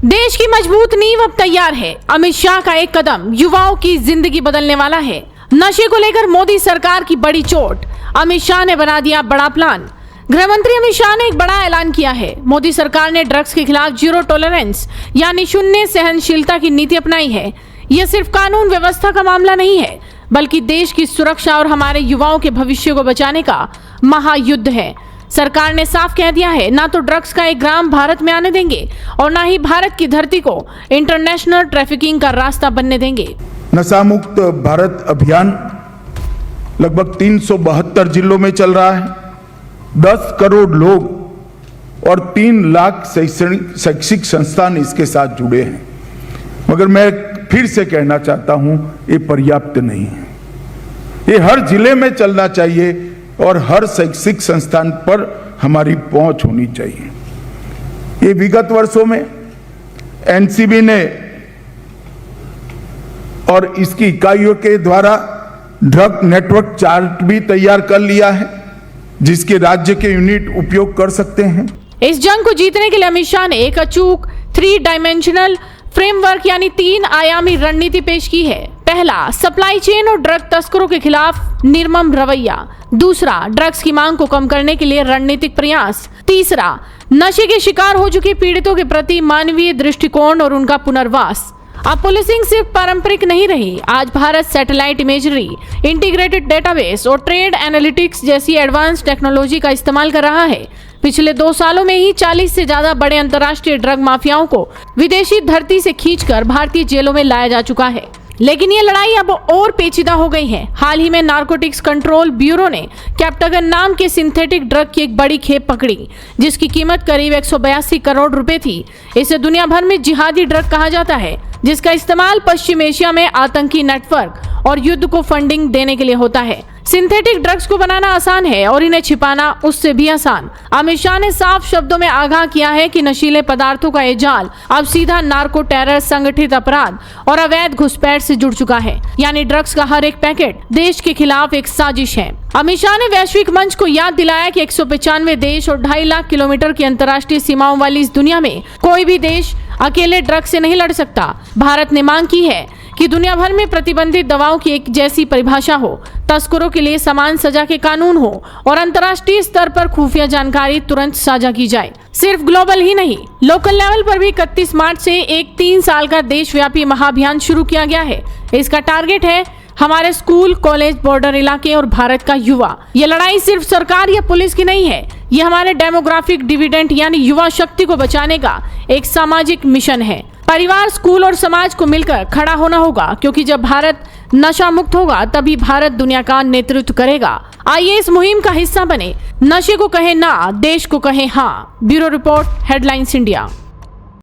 देश की मजबूत नींव अब तैयार है। अमित शाह का एक कदम युवाओं की जिंदगी बदलने वाला है। नशे को लेकर मोदी सरकार की बड़ी चोट, अमित शाह ने बना दिया बड़ा प्लान। गृह मंत्री अमित शाह ने एक बड़ा ऐलान किया है। मोदी सरकार ने ड्रग्स के खिलाफ जीरो टॉलरेंस यानी शून्य सहनशीलता की नीति अपनाई है। यह सिर्फ कानून व्यवस्था का मामला नहीं है, बल्कि देश की सुरक्षा और हमारे युवाओं के भविष्य को बचाने का महायुद्ध है। सरकार ने साफ कह दिया है, ना तो ड्रग्स का एक ग्राम भारत में आने देंगे और ना ही भारत की धरती को इंटरनेशनल ट्रैफिकिंग का रास्ता बनने देंगे। नशा मुक्त भारत अभियान लगभग 372 जिलों में चल रहा है। 10 करोड़ लोग और 3 लाख शैक्षिक संस्थान इसके साथ जुड़े हैं। मगर मैं फिर से कहना चाहता हूं, ये पर्याप्त नहीं है। ये हर जिले में चलना चाहिए और हर शैक्षिक संस्थान पर हमारी पहुंच होनी चाहिए। ये विगत वर्षों में एनसीबी ने और इसकी इकाइयों के द्वारा ड्रग नेटवर्क चार्ट भी तैयार कर लिया है, जिसके राज्य के यूनिट उपयोग कर सकते हैं। इस जंग को जीतने के लिए अमित शाह ने एक अचूक 3 डायमेंशनल फ्रेमवर्क यानी 3 आयामी रणनीति पेश की है। पहला, सप्लाई चेन और ड्रग तस्करों के खिलाफ निर्मम रवैया। दूसरा, ड्रग्स की मांग को कम करने के लिए रणनीतिक प्रयास। तीसरा, नशे के शिकार हो चुके पीड़ितों के प्रति मानवीय दृष्टिकोण और उनका पुनर्वास। अब पुलिसिंग सिर्फ पारंपरिक नहीं रही। आज Bharat satellite imagery, integrated database और ट्रेड एनालिटिक्स जैसी एडवांस टेक्नोलॉजी का इस्तेमाल कर रहा है। पिछले 2 सालों में ही 40 से ज्यादा बड़े अंतर्राष्ट्रीय ड्रग माफियाओं को विदेशी धरती से खींचकर भारतीय जेलों में लाया जा चुका है। लेकिन ये लड़ाई अब और पेचीदा हो गई है। हाल ही में नारकोटिक्स कंट्रोल ब्यूरो ने कैप्टागन नाम के सिंथेटिक ड्रग की एक बड़ी खेप पकड़ी, जिसकी कीमत करीब 182 करोड़ रुपए थी। इसे दुनिया भर में जिहादी ड्रग कहा जाता है, जिसका इस्तेमाल पश्चिम एशिया में आतंकी नेटवर्क और युद्ध को फंडिंग देने के लिए होता है। सिंथेटिक ड्रग्स को बनाना आसान है और इन्हें छिपाना उससे भी आसान। अमित शाह ने साफ शब्दों में आगाह किया है कि नशीले पदार्थों का ये जाल अब सीधा नार्को टेरर, संगठित अपराध और अवैध घुसपैठ से जुड़ चुका है। यानी ड्रग्स का हर एक पैकेट देश के खिलाफ एक साजिश है। अमित शाह ने वैश्विक मंच को याद दिलाया कि 195 देश और 2.5 लाख किलोमीटर की अंतर्राष्ट्रीय सीमाओं वाली इस दुनिया में कोई भी देश अकेले ड्रग्स से नहीं लड़ सकता। भारत ने मांग की है कि दुनिया भर में प्रतिबंधित दवाओं की एक जैसी परिभाषा हो, तस्करों के लिए समान सजा के कानून हो और अंतर्राष्ट्रीय स्तर पर खुफिया जानकारी तुरंत साझा की जाए। सिर्फ ग्लोबल ही नहीं, लोकल लेवल पर भी 31 मार्च से एक 3 साल का देशव्यापी महाअभियान शुरू किया गया है। इसका टारगेट है हमारे स्कूल, कॉलेज, बॉर्डर इलाके और भारत का युवा। ये लड़ाई सिर्फ सरकार या पुलिस की नहीं है, ये हमारे डेमोग्राफिक डिविडेंड यानी युवा शक्ति को बचाने का एक सामाजिक मिशन है। परिवार, स्कूल और समाज को मिलकर खड़ा होना होगा, क्योंकि जब भारत नशा मुक्त होगा तभी भारत दुनिया का नेतृत्व करेगा। आइए इस मुहिम का हिस्सा बने। नशे को कहे ना, देश को कहे हाँ। Bureau report, headlines India.